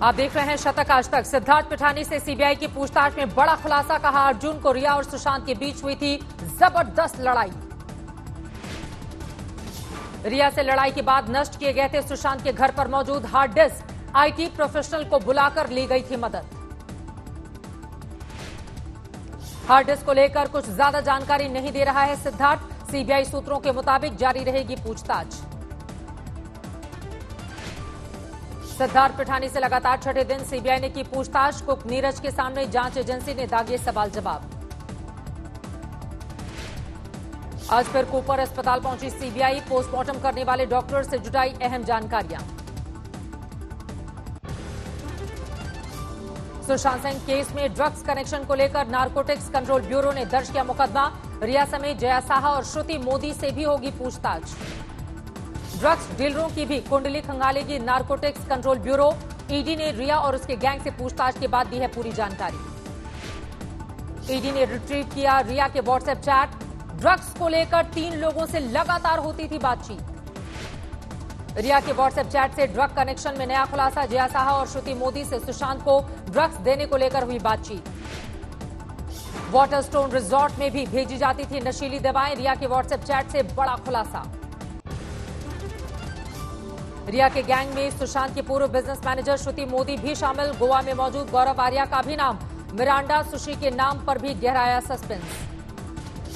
आप देख रहे हैं शतक आज तक। सिद्धार्थ पिठानी से सीबीआई की पूछताछ में बड़ा खुलासा। कहा अर्जुन को रिया और सुशांत के बीच हुई थी जबरदस्त लड़ाई। रिया से लड़ाई के बाद नष्ट किए गए थे सुशांत के घर पर मौजूद हार्ड डिस्क। आईटी प्रोफेशनल को बुलाकर ली गई थी मदद। हार्ड डिस्क को लेकर कुछ ज्यादा जानकारी नहीं दे रहा है सिद्धार्थ। सीबीआई सूत्रों के मुताबिक जारी रहेगी पूछताछ। सिद्धार्थ पिठानी से लगातार छठे दिन सीबीआई ने की पूछताछ। कुक नीरज के सामने जांच एजेंसी ने दागे सवाल जवाब। आज फिर कूपर अस्पताल पहुंची सीबीआई। पोस्टमार्टम करने वाले डॉक्टर से जुटाई अहम जानकारियां। सुशांत सिंह केस में ड्रग्स कनेक्शन को लेकर नारकोटिक्स कंट्रोल ब्यूरो ने दर्ज किया मुकदमा। रिया समेत जया साहा और श्रुति मोदी से भी होगी पूछताछ। ड्रग्स डीलरों की भी कुंडली खंगालेगी नारकोटिक्स कंट्रोल ब्यूरो। ईडी ने रिया और उसके गैंग से पूछताछ के बाद दी है पूरी जानकारी। ईडी ने रिट्रीव किया रिया के व्हाट्सएप चैट। ड्रग्स को लेकर 3 लोगों से लगातार होती थी बातचीत। रिया के व्हाट्सएप चैट से ड्रग कनेक्शन में नया खुलासा। जया साहा और श्रुति मोदी से सुशांत को ड्रग्स देने को लेकर हुई बातचीत। वाटरस्टोन रिजॉर्ट में भी भेजी जाती थी नशीली दवाएं। रिया के व्हाट्सएप चैट से बड़ा खुलासा। रिया के गैंग में सुशांत के पूर्व बिजनेस मैनेजर श्रुति मोदी भी शामिल। गोवा में मौजूद गौरव आर्या का भी नाम। मिरांडा सुशी के नाम पर भी गहराया सस्पेंस।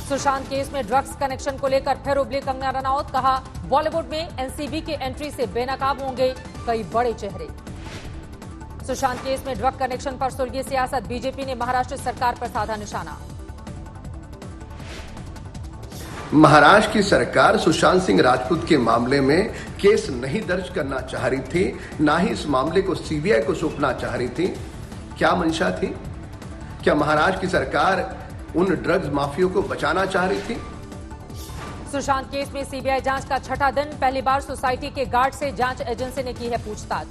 सुशांत केस में ड्रग्स कनेक्शन को लेकर फिर उबली कंगना रनौत। कहा बॉलीवुड में एनसीबी की एंट्री से बेनकाब होंगे कई बड़े चेहरे। सुशांत केस में ड्रग कनेक्शन पर सुलगी सियासत। बीजेपी ने महाराष्ट्र सरकार पर साधा निशाना। महाराष्ट्र की सरकार सुशांत सिंह राजपूत के मामले में केस नहीं दर्ज करना चाह रही थी, ना ही इस मामले को सीबीआई को सौंपना चाह रही थी। क्या मंशा थी? क्या महाराष्ट्र की सरकार उन ड्रग्स माफियों को बचाना चाह रही थी? सुशांत केस में सीबीआई जांच का छठा दिन। पहली बार सोसाइटी के गार्ड से जांच एजेंसी ने की है पूछताछ।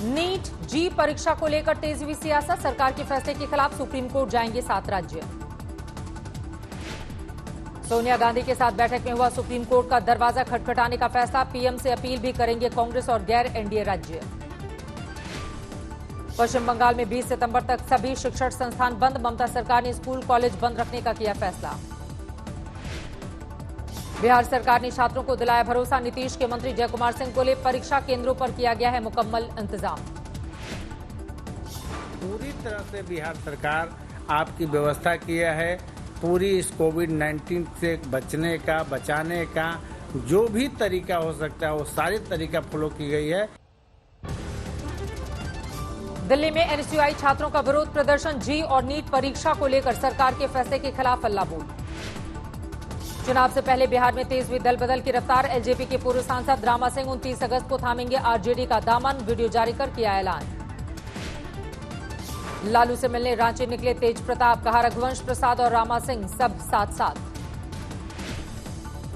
नीट जी परीक्षा को लेकर तेज हुई सियासत। सरकार के फैसले के खिलाफ सुप्रीम कोर्ट जाएंगे 7 राज्य। सोनिया गांधी के साथ बैठक में हुआ सुप्रीम कोर्ट का दरवाजा खटखटाने का फैसला। पीएम से अपील भी करेंगे कांग्रेस और गैर एनडीए राज्य। पश्चिम बंगाल में 20 सितंबर तक सभी शिक्षण संस्थान बंद। ममता सरकार ने स्कूल कॉलेज बंद रखने का किया फैसला। बिहार सरकार ने छात्रों को दिलाया भरोसा। नीतीश के मंत्री जय कुमार सिंह बोले परीक्षा केंद्रों पर किया गया है मुकम्मल इंतजाम। पूरी तरह से बिहार सरकार आपकी व्यवस्था किया है। पूरी इस कोविड-19 से बचने का, बचाने का जो भी तरीका हो सकता है वो सारी तरीका फॉलो की गई है। दिल्ली में एनएसयूआई छात्रों का विरोध प्रदर्शन। जी और नीट परीक्षा को लेकर सरकार के फैसले के खिलाफ हल्ला बोल। चुनाव से पहले बिहार में तेज हुई दल बदल की रफ्तार। एलजेपी के पूर्व सांसद रामा सिंह 29 अगस्त को थामेंगे आरजेडी का दामन। वीडियो जारी कर किया ऐलान। लालू से मिलने रांची निकले तेज प्रताप। कहा रघुवंश प्रसाद और रामा सिंह सब साथ साथ।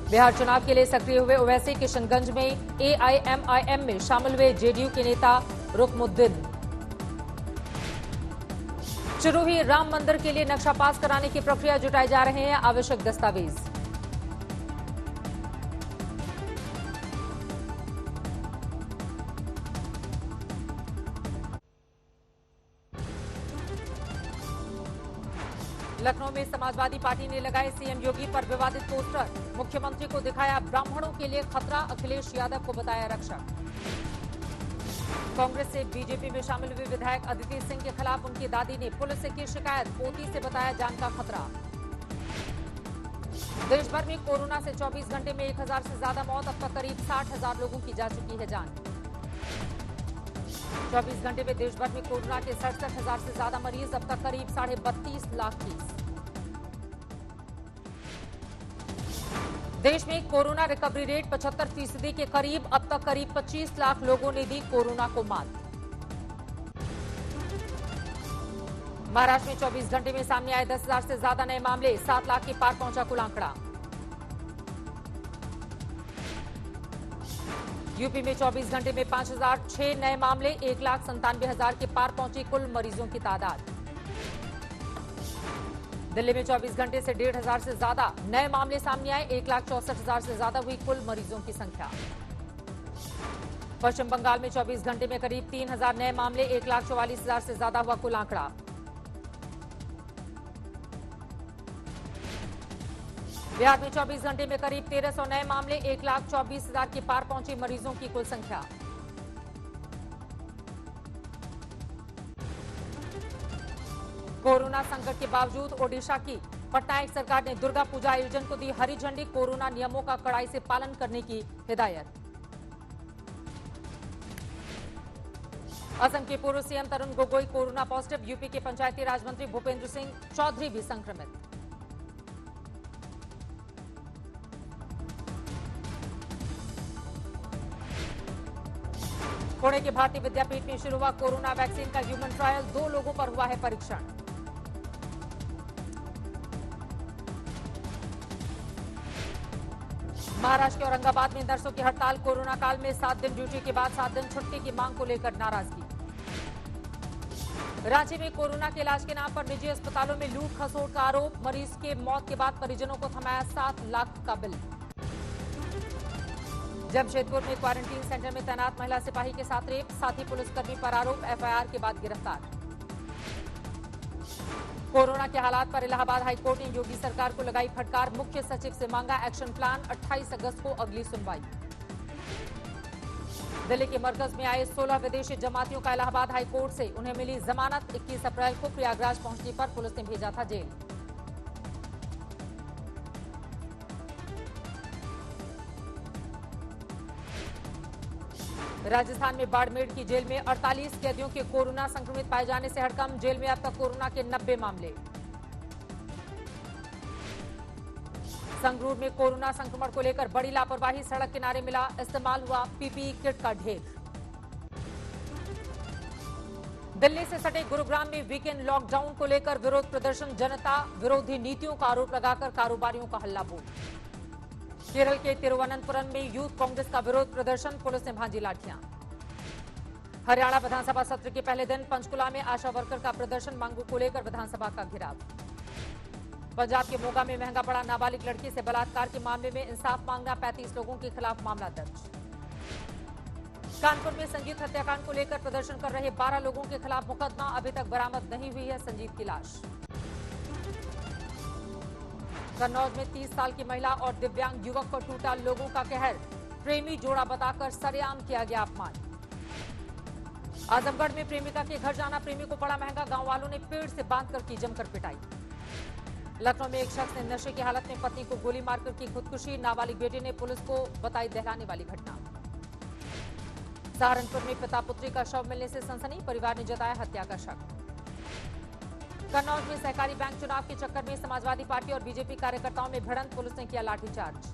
बिहार चुनाव के लिए सक्रिय हुए ओवैसी। किशनगंज में एआईएमआईएम में शामिल हुए जेडीयू के नेता रुकमुद्दीन। शुरू हुई राम मंदिर के लिए नक्शा पास कराने की प्रक्रिया। जुटाए जा रहे हैं आवश्यक दस्तावेज। लखनऊ में समाजवादी पार्टी ने लगाए सीएम योगी पर विवादित पोस्टर। मुख्यमंत्री को दिखाया ब्राह्मणों के लिए खतरा। अखिलेश यादव को बताया रक्षक। कांग्रेस से बीजेपी में शामिल हुए विधायक अदिति सिंह के खिलाफ उनकी दादी ने पुलिस से की शिकायत। पोती से बताया जान का खतरा। देश भर में कोरोना से 24 घंटे में 1000 से ज्यादा मौत। अब तक करीब 60,000 लोगों की जा चुकी है जान। 24 घंटे में देश भर में कोरोना के 67,000 से ज्यादा मरीज। अब तक करीब 32.5 लाख केस। देश में कोरोना रिकवरी रेट 75% के करीब। अब तक करीब 25 लाख लोगों ने दी कोरोना को मात। महाराष्ट्र में 24 घंटे में सामने आए 10,000 से ज्यादा नए मामले। 7 लाख के पार पहुंचा कुल आंकड़ा। यूपी में 24 घंटे में 5,006 नए मामले। 1,97,000 के पार पहुंची कुल मरीजों की तादाद। दिल्ली में 24 घंटे से 1,500 से ज्यादा नए मामले सामने आए। 1,64,000 से ज्यादा हुई कुल मरीजों की संख्या। पश्चिम बंगाल में 24 घंटे में करीब 3,000 नए मामले, 1,44,000 से ज्यादा हुआ कुल आंकड़ा। बिहार में 24 घंटे में करीब 1,300 नए मामले, 1,24,000 के पार पहुंची मरीजों की कुल संख्या। कोरोना संकट के बावजूद ओडिशा की पटनायक सरकार ने दुर्गा पूजा आयोजन को दी हरी झंडी, कोरोना नियमों का कड़ाई से पालन करने की हिदायत। असम के पूर्व CM Tarun Gogoi corona positive, UP के पंचायती राज मंत्री भूपेंद्र सिंह चौधरी भी संक्रमित। पुणे के भारतीय विद्यापीठ में शुरू हुआ कोरोना वैक्सीन का ह्यूमन ट्रायल, 2 लोगों पर हुआ है परीक्षण। महाराष्ट्र के औरंगाबाद में नर्सों की हड़ताल, कोरोना काल में 7 दिन ड्यूटी के बाद 7 दिन छुट्टी की मांग को लेकर नाराजगी। रांची में कोरोना के इलाज के नाम पर निजी अस्पतालों में लूट खसोट का आरोप, मरीज के मौत के बाद परिजनों को थमाया 7 लाख का बिल। जमशेदपुर में क्वारंटीन सेंटर में तैनात महिला सिपाही के साथ रेप, साथी पुलिसकर्मी पर आरोप, एफआईआर के बाद गिरफ्तार। कोरोना के हालात पर इलाहाबाद हाईकोर्ट ने योगी सरकार को लगाई फटकार, मुख्य सचिव से मांगा एक्शन प्लान, 28 अगस्त को अगली सुनवाई। दिल्ली के मरकज में आए 16 विदेशी जमातियों का इलाहाबाद हाईकोर्ट से उन्हें मिली जमानत, 21 अप्रैल को प्रयागराज पहुंचने पर पुलिस ने भेजा था जेल। राजस्थान में बाड़मेर की जेल में 48 कैदियों के कोरोना संक्रमित पाए जाने से हड़कंप, जेल में अब तक कोरोना के 90 मामले। संगरूर में कोरोना संक्रमण को लेकर बड़ी लापरवाही, सड़क किनारे मिला इस्तेमाल हुआ पीपीई किट का ढेर। दिल्ली से सटे गुरुग्राम में वीकेंड लॉकडाउन को लेकर विरोध प्रदर्शन, जनता विरोधी नीतियों का आरोप लगाकर कारोबारियों का हल्ला बोल। केरल के तिरुवनंतपुरम में यूथ कांग्रेस का विरोध प्रदर्शन, पुलिस ने भांजी लाठियां। हरियाणा विधानसभा सत्र के पहले दिन पंचकुला में आशा वर्कर का प्रदर्शन, मांगों को लेकर विधानसभा का घेराव। पंजाब के मोगा में महंगा पड़ा नाबालिग लड़की से बलात्कार के मामले में इंसाफ मांगना, 35 लोगों के खिलाफ मामला दर्ज। कानपुर में संजीत हत्याकांड को लेकर प्रदर्शन कर रहे 12 लोगों के खिलाफ मुकदमा, अभी तक बरामद नहीं हुई है संजीत की लाश। कन्नौज में 30 साल की महिला और दिव्यांग युवक पर टूटा लोगों का कहर, प्रेमी जोड़ा बताकर सरेआम किया गया अपमान। आजमगढ़ में प्रेमिका के घर जाना प्रेमी को पड़ा महंगा, गांव वालों ने पेड़ से बांधकर की जमकर पिटाई। लखनऊ में एक शख्स ने नशे की हालत में पत्नी को गोली मारकर की खुदकुशी, नाबालिग बेटे ने पुलिस को बताई दहलाने वाली घटना। सहारनपुर में पिता पुत्री का शव मिलने से सनसनी, परिवार ने जताया हत्या का शक। कन्नौज में सहकारी बैंक चुनाव के चक्कर में समाजवादी पार्टी और बीजेपी कार्यकर्ताओं में भिड़ंत, पुलिस ने किया लाठीचार्ज।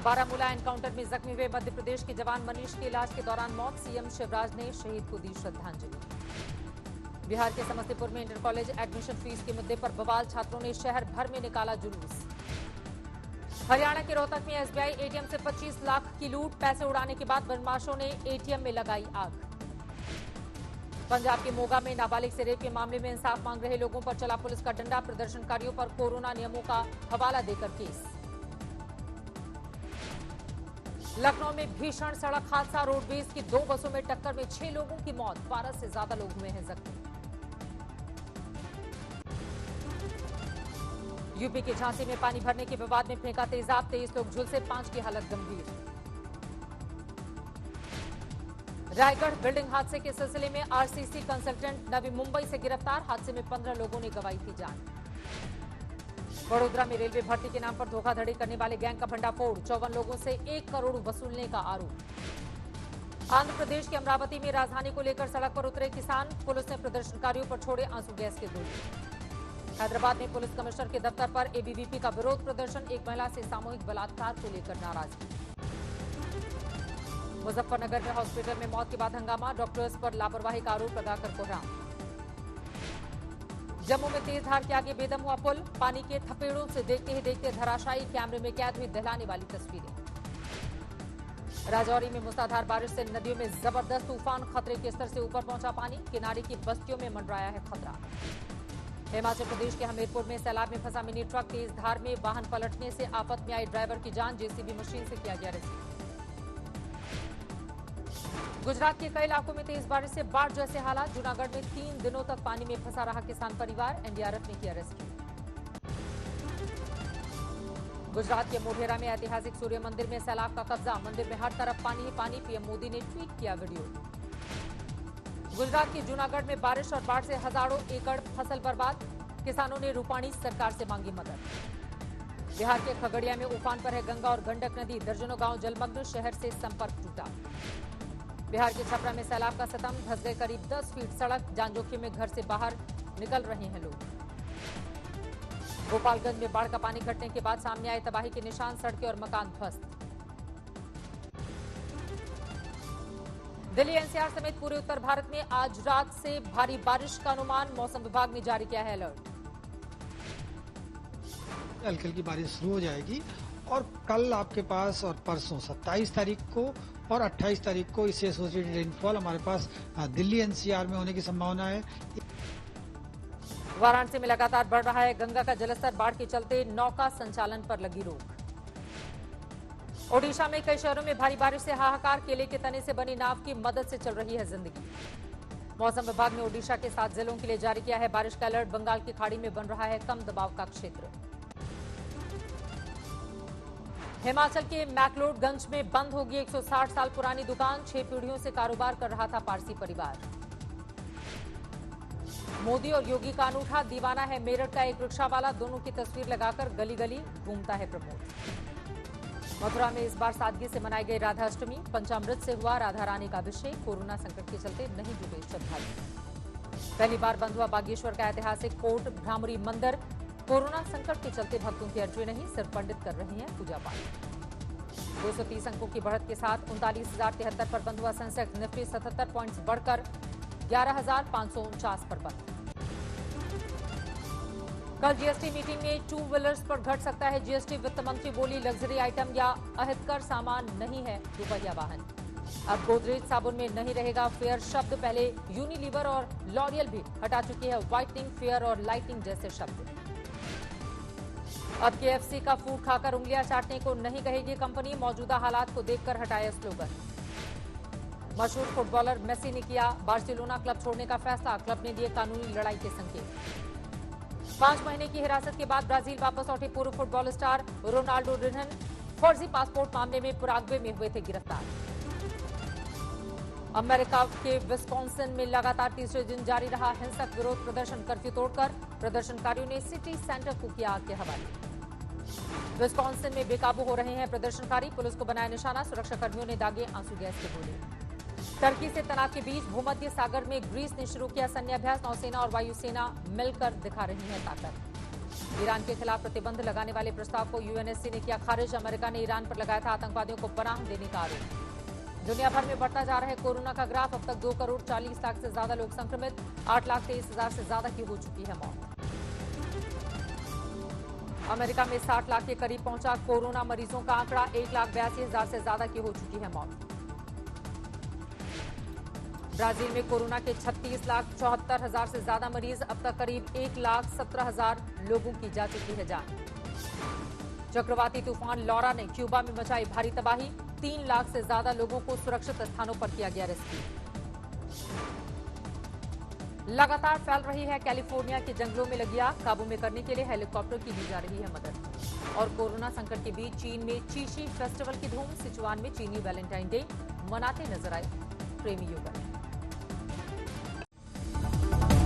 बारामूला एनकाउंटर में जख्मी हुए मध्य प्रदेश के जवान मनीष की इलाज के दौरान मौत, सीएम शिवराज ने शहीद को दी श्रद्धांजलि। बिहार के समस्तीपुर में इंटर कॉलेज एडमिशन फीस के मुद्दे पर बवाल, छात्रों ने शहर भर में निकाला जुलूस। हरियाणा के रोहतक में एसबीआई एटीएम से 25 लाख की लूट, पैसे उड़ाने के बाद बदमाशों ने एटीएम में लगाई आग। पंजाब के मोगा में नाबालिग से रेप के मामले में इंसाफ मांग रहे लोगों पर चला पुलिस का डंडा, प्रदर्शनकारियों पर कोरोना नियमों का हवाला देकर केस। लखनऊ में भीषण सड़क हादसा, रोडवेज की 2 बसों में टक्कर में 6 लोगों की मौत, 12 से ज्यादा लोग हुए हैं जख्मी। यूपी के झांसी में पानी भरने के विवाद में फेंका तेजाब, 23 लोग झुलसे, 5 की हालत गंभीर। रायगढ़ बिल्डिंग हादसे के सिलसिले में आरसीसी कंसल्टेंट नवी मुंबई से गिरफ्तार, हादसे में 15 लोगों ने गंवाई थी जान। बड़ोदरा में रेलवे भर्ती के नाम पर धोखाधड़ी करने वाले गैंग का भंडाफोड़, 54 लोगों से 1 करोड़ वसूलने का आरोप। आंध्र प्रदेश के अमरावती में राजधानी को लेकर सड़क पर उतरे किसान, पुलिस ने प्रदर्शनकारियों पर छोड़े आंसू गैस के गोले। हैदराबाद में पुलिस कमिश्नर के दफ्तर पर एबीवीपी का विरोध प्रदर्शन, एक महिला से सामूहिक बलात्कार को लेकर नाराजगी। मुजफ्फरनगर में हॉस्पिटल में मौत के बाद हंगामा, डॉक्टर्स पर लापरवाही का आरोप लगाकर कोहराम। जम्मू में तेज धार के आगे बेदम हुआ पुल, पानी के थपेड़ों से देखते ही देखते धराशायी, कैमरे में कैद हुई दहलाने वाली तस्वीरें। राजौरी में मूसलाधार बारिश से नदियों में जबरदस्त तूफान, खतरे के स्तर से ऊपर पहुंचा पानी, किनारे की बस्तियों में मंडराया है खतरा। हिमाचल प्रदेश के हमीरपुर में सैलाब में फंसा मिनी ट्रक, तेज धार में वाहन पलटने से आफत में आई ड्राइवर की जान, जेसीबी मशीन से किया गया रेस्क्यू। गुजरात के कई इलाकों में तेज बारिश से बाढ़ जैसे हालात। जूनागढ़ में 3 दिनों तक पानी में फंसा रहा किसान परिवार। एनडीआरएफ ने किया रेस्क्यू। गुजरात के मोढेरा में ऐतिहासिक सूर्य मंदिर में सैलाब का कब्जा। मंदिर में हर तरफ पानी ही पानी। पीएम मोदी ने ट्वीट किया वीडियो। गुजरात के जूनागढ़ में बारिश और बाढ़ से हजारों एकड़ फसल बर्बाद। किसानों ने रूपाणी सरकार से मांगी मदद। बिहार के खगड़िया में उफान पर है गंगा और गंडक नदी। दर्जनों गांव जलमग्न। शहर से संपर्क टूटा। बिहार के छपरा में सैलाब का सतम। धंस गए करीब 10 फीट सड़क। जान जोखिम में घर से बाहर निकल रहे हैं लोग। गोपालगंज में बाढ़ का पानी घटने के बाद सामने आए तबाही के निशान। सड़कें और मकान ध्वस्त। दिल्ली एनसीआर समेत पूरे उत्तर भारत में आज रात से भारी बारिश का अनुमान। मौसम विभाग ने जारी किया है अलर्ट। हल्की हल्की बारिश शुरू हो जाएगी और कल आपके पास और परसों 27 तारीख को और 28 तारीख को इससे एसोसिएटेड रेनफॉल हमारे पास दिल्ली एनसीआर में होने की संभावना है। वाराणसी में लगातार बढ़ रहा है गंगा का जलस्तर। बाढ़ के चलते नौका संचालन पर लगी रोक। ओडिशा में कई शहरों में भारी बारिश से हाहाकार। केले के तने से बनी नाव की मदद से चल रही है जिंदगी। मौसम विभाग ने ओडिशा के 7 जिलों के लिए जारी किया है बारिश का अलर्ट। बंगाल की खाड़ी में बन रहा है कम दबाव का क्षेत्र। हिमाचल के मैक्लोडगंज में बंद होगी 160 साल पुरानी दुकान। 6 पीढ़ियों से कारोबार कर रहा था पारसी परिवार। मोदी और योगी का अनूठा दीवाना है मेरठ का एक रिक्शा वाला। दोनों की तस्वीर लगाकर गली गली घूमता है प्रमोद। मथुरा में इस बार सादगी से मनाई गई राधाष्टमी। पंचामृत से हुआ राधा रानी का अभिषेक। कोरोना संकट के चलते नहीं जुटे श्रद्धालु। पहली बार बंद हुआ बागेश्वर का ऐतिहासिक कोट भ्रामरी मंदिर। कोरोना संकट के चलते भक्तों की एंट्री नहीं। सिर्फ पंडित कर रहे हैं पूजा पाठ। 230 अंकों की बढ़त के साथ 39,073 पर बंद हुआ सेंसेक्स। निफ्टी 77 पॉइंट्स बढ़कर 11,549 पर बंद। कल जीएसटी मीटिंग में 2 व्हीलर्स पर घट सकता है जीएसटी। वित्त मंत्री बोली लग्जरी आइटम या अहितकर सामान नहीं है दुपहिया वाहन। अब गोदरेज साबुन में नहीं रहेगा फेयर शब्द। पहले यूनिलीवर और लॉरियल भी हटा चुकी है व्हाइटनिंग, फेयर और लाइटिंग जैसे शब्द। अब केएफसी का फूड खाकर उंगलियां चाटने को नहीं कहेगी कंपनी। मौजूदा हालात को देखकर हटाया स्लोगन। मशहूर फुटबॉलर मेसी ने किया बार्सिलोना क्लब छोड़ने का फैसला। क्लब ने दिए कानूनी लड़ाई के संकेत। 5 महीने की हिरासत के बाद ब्राजील वापस लौटे पूर्व फुटबॉल स्टार रोनाल्डो रिन्हन। फर्जी पासपोर्ट मामले में पुराग्वे में हुए थे गिरफ्तार। अमेरिका के विस्कॉन्सिन में लगातार तीसरे दिन जारी रहा हिंसक विरोध प्रदर्शन। कर्फ्यू तोड़कर प्रदर्शनकारियों ने सिटी सेंटर को किया आग के हवाले। विस्कॉन्सिन में बेकाबू हो रहे हैं प्रदर्शनकारी। पुलिस को बनाया निशाना। सुरक्षाकर्मियों ने दागे आंसू गैस के गोले। टर्की से तनाव के बीच भूमध्य सागर में ग्रीस ने शुरू किया सैन्य अभ्यास। नौसेना और वायुसेना मिलकर दिखा रही है ताकत। ईरान के खिलाफ प्रतिबंध लगाने वाले प्रस्ताव को यूएनएससी ने किया खारिज। अमेरिका ने ईरान पर लगाया था आतंकवादियों को पनाह देने का आरोप। दुनिया भर में बढ़ता जा रहा है कोरोना का ग्राफ। अब तक 2 करोड़ 40 लाख से ज्यादा लोग संक्रमित। 8,23,000 से ज्यादा की हो चुकी है मौत। अमेरिका में 60 लाख के करीब पहुंचा कोरोना मरीजों का आंकड़ा। 1,82,000 से ज्यादा की हो चुकी है मौत। ब्राजील में कोरोना के 36,74,000 से ज्यादा मरीज। अब तक करीब 1,17,000 लोगों की जा चुकी है जान। चक्रवाती तूफान लॉरा ने क्यूबा में मचाई भारी तबाही। 3 लाख से ज्यादा लोगों को सुरक्षित स्थानों पर किया गया रेस्क्यू। लगातार फैल रही है कैलिफोर्निया के जंगलों में लगी आग। काबू में करने के लिए हेलीकॉप्टर की दी जा रही है मदद। और कोरोना संकट के बीच चीन में चीशी फेस्टिवल की धूम। सिचुआन में चीनी वैलेंटाइन डे मनाते नजर आए प्रेमी युगल।